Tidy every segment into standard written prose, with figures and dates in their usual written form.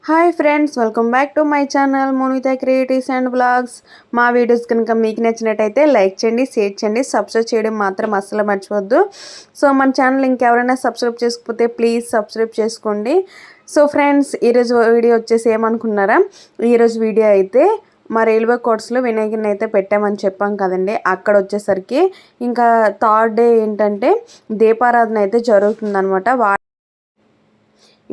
Hi friends, welcome back to my channel Monitha creatives and blogs. మా videos కనుక మీకు నచ్చినట్టయితే లైక్ చేయండి, షేర్ చేయండి, సబ్స్క్రైబ్ చేయడం మాత్రం అస్సలు మర్చిపోద్దు. సో మన ఛానల్ ఇంకెవరైనా సబ్స్క్రైబ్ చేసుకోకపోతే ప్లీజ్ సబ్స్క్రైబ్ చేసుకోండి. సో ఫ్రెండ్స్, ఈరోజు వీడియో వచ్చేసి ఏమనుకున్నారా, ఈరోజు వీడియో అయితే మా రైల్వే కోర్ట్స్లో వినాయకుడిని అయితే పెట్టామని చెప్పాం కదండి. అక్కడ వచ్చేసరికి ఇంకా థర్డ్ డే ఏంటంటే దీపారాధన అయితే జరుగుతుందనమాట.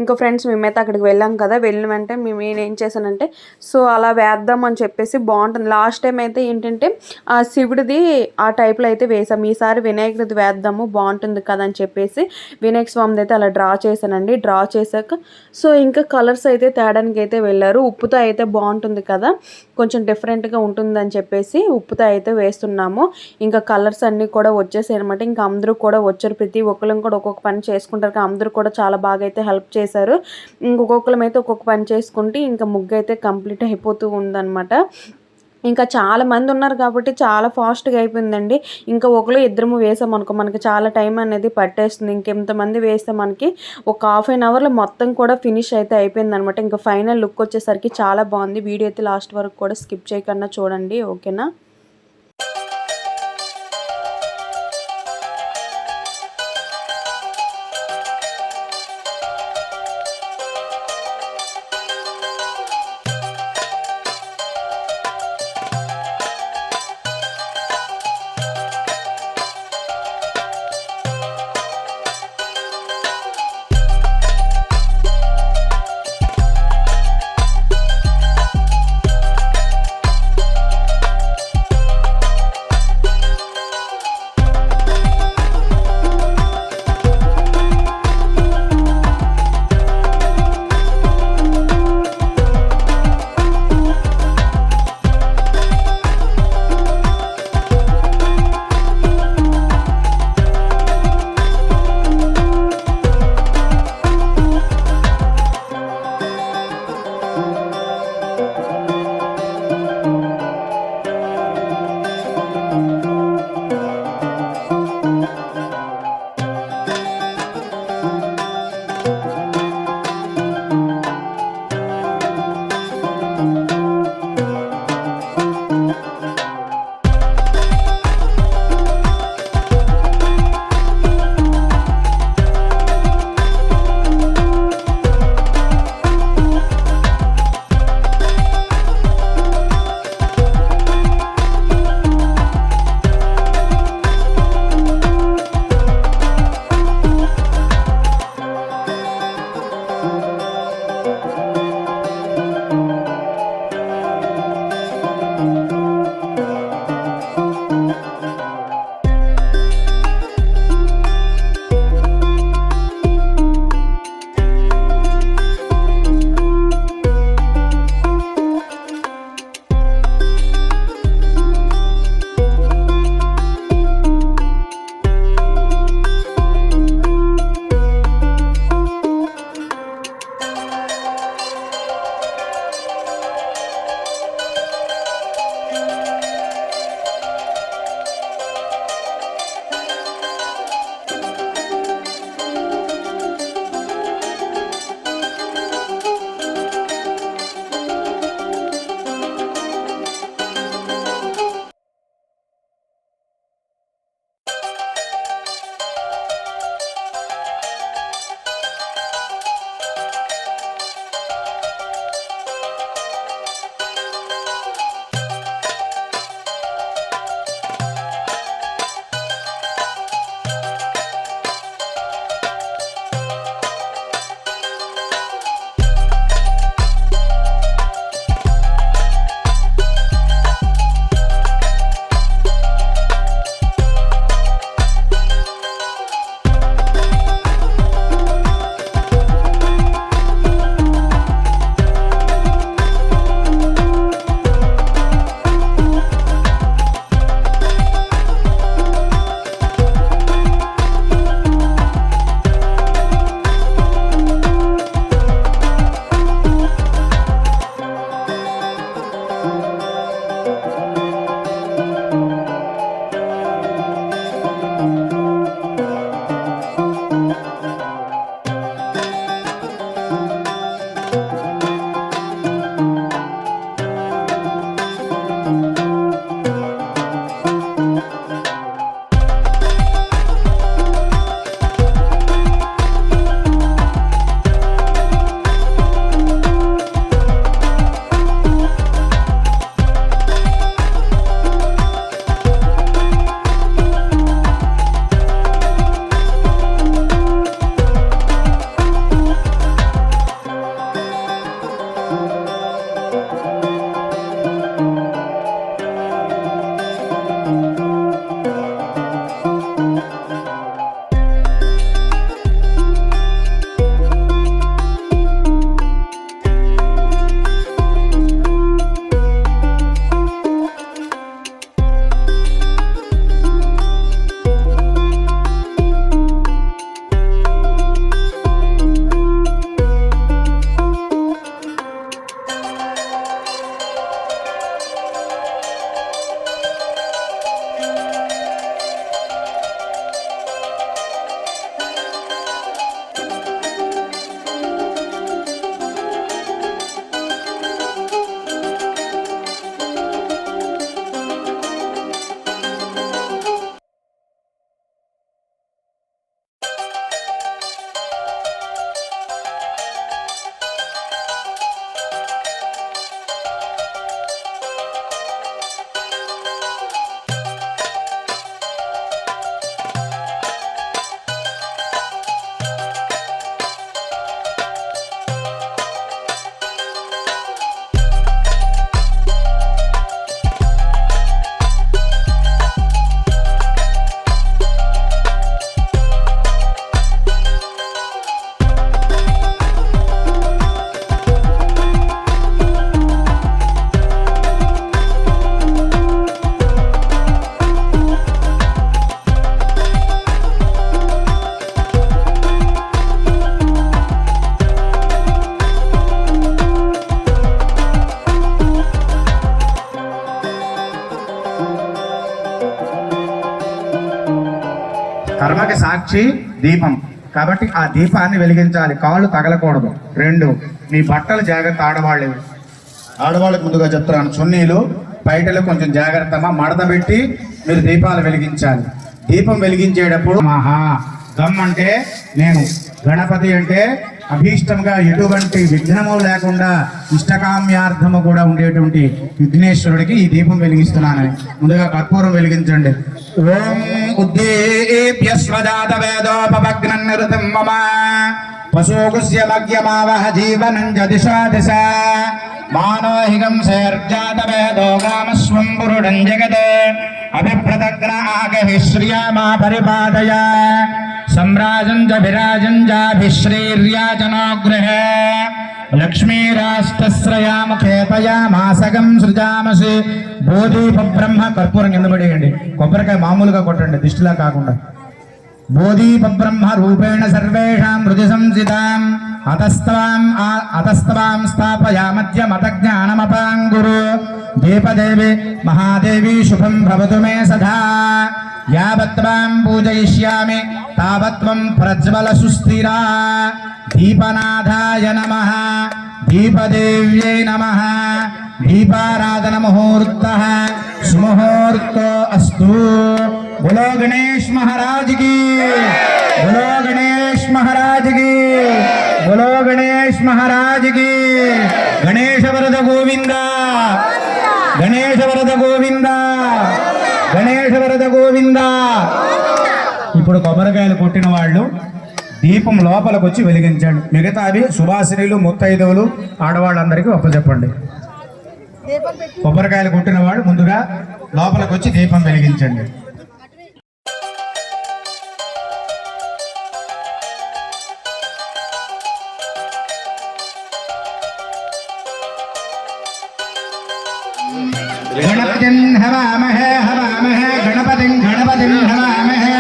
ఇంకా ఫ్రెండ్స్ మేమైతే అక్కడికి వెళ్ళాం కదా. వెళ్ళిన వెంటనే నేను ఏం చేశానంటే సో అలా వేద్దాం అని చెప్పేసి బాగుంటుంది. లాస్ట్ టైం అయితే ఏంటంటే ఆ శివుడిది ఆ టైప్లో అయితే వేసాం. ఈసారి వినాయకుడిది వేద్దాము బాగుంటుంది కదా అని చెప్పేసి వినాయక స్వామిది అయితే అలా డ్రా చేశానండి. డ్రా చేశాక సో ఇంకా కలర్స్ అయితే తేడానికి అయితే వెళ్ళారు. ఉప్పుతో అయితే బాగుంటుంది కదా, కొంచెం డిఫరెంట్గా ఉంటుందని చెప్పేసి ఉప్పుతో అయితే వేస్తున్నాము. ఇంకా కలర్స్ అన్నీ కూడా వచ్చేసాయి అనమాట. ఇంకా అందరూ కూడా వచ్చారు, ప్రతి ఒక్కరు కూడా ఒక్కొక్క పని చేసుకుంటారు. అందరూ కూడా చాలా బాగా అయితే హెల్ప్ చేశారు. ఇంకొకళ్ళం అయితే ఒక్కొక్క పని చేసుకుంటే ఇంకా ముగ్గు అయితే కంప్లీట్ అయిపోతూ ఉందన్నమాట. ఇంకా చాలా మంది ఉన్నారు కాబట్టి చాలా ఫాస్ట్గా అయిపోయిందండి. ఇంకా ఒకరు ఇద్దరము వేసామనుకో మనకి చాలా టైం అనేది పట్టేస్తుంది. ఇంకెంతమంది వేస్తే మనకి ఒక ½ మొత్తం కూడా ఫినిష్ అయితే అయిపోయింది అనమాట. ఇంకా ఫైనల్ లుక్ వచ్చేసరికి చాలా బాగుంది. వీడియో అయితే లాస్ట్ వరకు కూడా స్కిప్ చేయకుండా చూడండి, ఓకేనా. కర్మకి సాక్షి దీపం కాబట్టి ఆ దీపాన్ని వెలిగించాలి. కాళ్ళు తగలకూడదు. 2 మీ బట్టలు జాగ్రత్త. ఆడవాళ్ళకి ముందుగా చెప్తున్నాను, చున్నీలు బయటలో కొంచెం జాగ్రత్తగా మడత పెట్టి మీరు దీపాలు వెలిగించాలి. దీపం వెలిగించేటప్పుడు మహా గమ్ అంటే నేను, గణపతి అంటే అభీష్టంగా ఎటువంటి విఘ్నము లేకుండా ఇష్టకామ్యార్థము కూడా ఉండేటువంటి విఘ్నేశ్వరుడికి ఈ దీపం వెలిగిస్తున్నానని ముందుగా కర్పూరం వెలిగించండి. ఓం ఉద్దీప్యస్వజాత వేదోపగ్నన్నృతం మమ పశోగుస్య మగ్యమావహ జీవనం దిశా దిశ మానోహిగం శైర్జాత వేదో గామస్వం పురుడం జగదే అభిప్రదగ్న ఆగహి శ్రియామా పరిపాదయ सम्राजं च विराजं चाभिश्रीर्याजनोगृहे लक्ष्मीराष्टस्रयामुखेतयामासगं सृजामसि बोधीप ब्रह्म कर्पूరం కింద పడేయండి. కొబ్బరికాయ మామూలుగా కొట్టండి, దిష్టిలా కాకుండా. बोधीप ब्रह्म रूपेण सर्वेषां हृदि संसितां अतस्त्वां स्थापयामद्यमतज्ञानमपाङ्गुरु दीपदेवी महादेवी शुभं भवतु मे सदा यावत्त्वां पूजयिष्यामि तावत्त्वं प्रज्वल सुस्थिरा दीपनाथाय नमः दीपदेव्यै नमः दीपाराधन मुहूर्तः सुमुहूर्तो अस्तु। बोलो गणेश महाराज की, बोलो गणेश महाराज की, बोलो गणेश महाराज की। गणेश वरद गोविंदा, गणेश वरद गोविंदा, गणेश वरद गोविंदा। ఇప్పుడు కొబ్బరికాయలు కొట్టిన వాళ్ళు దీపం లోపలికి వచ్చి వెలిగించండి. మిగతావి సుభాసినీలు ముత్తైదవులు ఆడవాళ్ళందరికీ ఒప్పచెప్పండి. కొబ్బరికాయలు కొట్టిన వాళ్ళు ముందుగా లోపలికి వచ్చి దీపం వెలిగించండి. गणपतिं हवामहे हवामहे गणपतिं गणपतिं हवामहे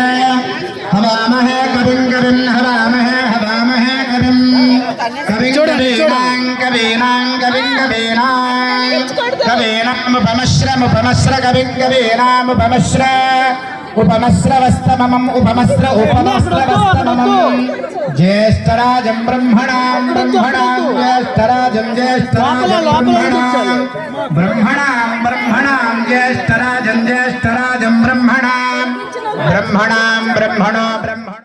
हवामहे कविं कविं हवामहे हवामहे कविं कविं कवीनां कवीनां कविं कवीनां कवीनामुपमश्र कविं कवीनामुपमश्र उपमस्रवस्तमम् उपमस्र उपमस्रवस्तमम् ज्येष्ठराजं ब्रह्मणां ब्रह्मणां ज्येष्ठराजं ज्येष्ठराजं ब्रह्मणां ब्रह्मणां ज्येष्ठराजं ज्येष्ठराजं ब्रह्मणां ब्रह्मणां ब्रह्मणो ब्रह्मण।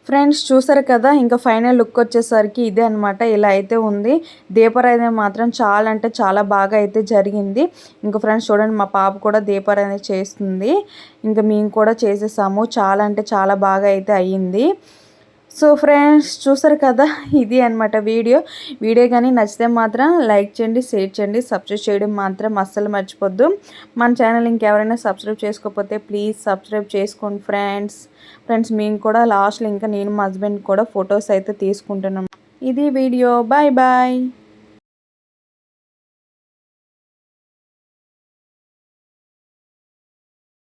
ఫ్రెండ్స్ చూసారు కదా, ఇంకా ఫైనల్ లుక్ వచ్చేసరికి ఇదే అనమాట. ఇలా అయితే ఉంది. దీపారాధన మాత్రం చాలా అంటే చాలా బాగా అయితే జరిగింది. ఇంకా ఫ్రెండ్స్ చూడండి, మా పాప కూడా దీపారాధన చేస్తుంది. ఇంకా మేము కూడా చేసేసాము. చాలా అంటే చాలా బాగా అయితే అయ్యింది. సో ఫ్రెండ్స్ చూసారు కదా, ఇది అనమాట వీడియో కానీ నచ్చితే మాత్రం లైక్ చేయండి, షేర్ చేయండి, సబ్స్క్రైబ్ చేయడం మాత్రం అస్సలు మర్చిపోద్దు. మన ఛానల్ ఇంకెవరైనా సబ్స్క్రైబ్ చేసుకోకపోతే ప్లీజ్ సబ్స్క్రైబ్ చేసుకోండి ఫ్రెండ్స్. మేము కూడా లాస్ట్లో ఇంకా నేను మా హస్బెండ్ కూడా ఫొటోస్ అయితే తీసుకుంటున్నాం. ఇది వీడియో. Bye bye.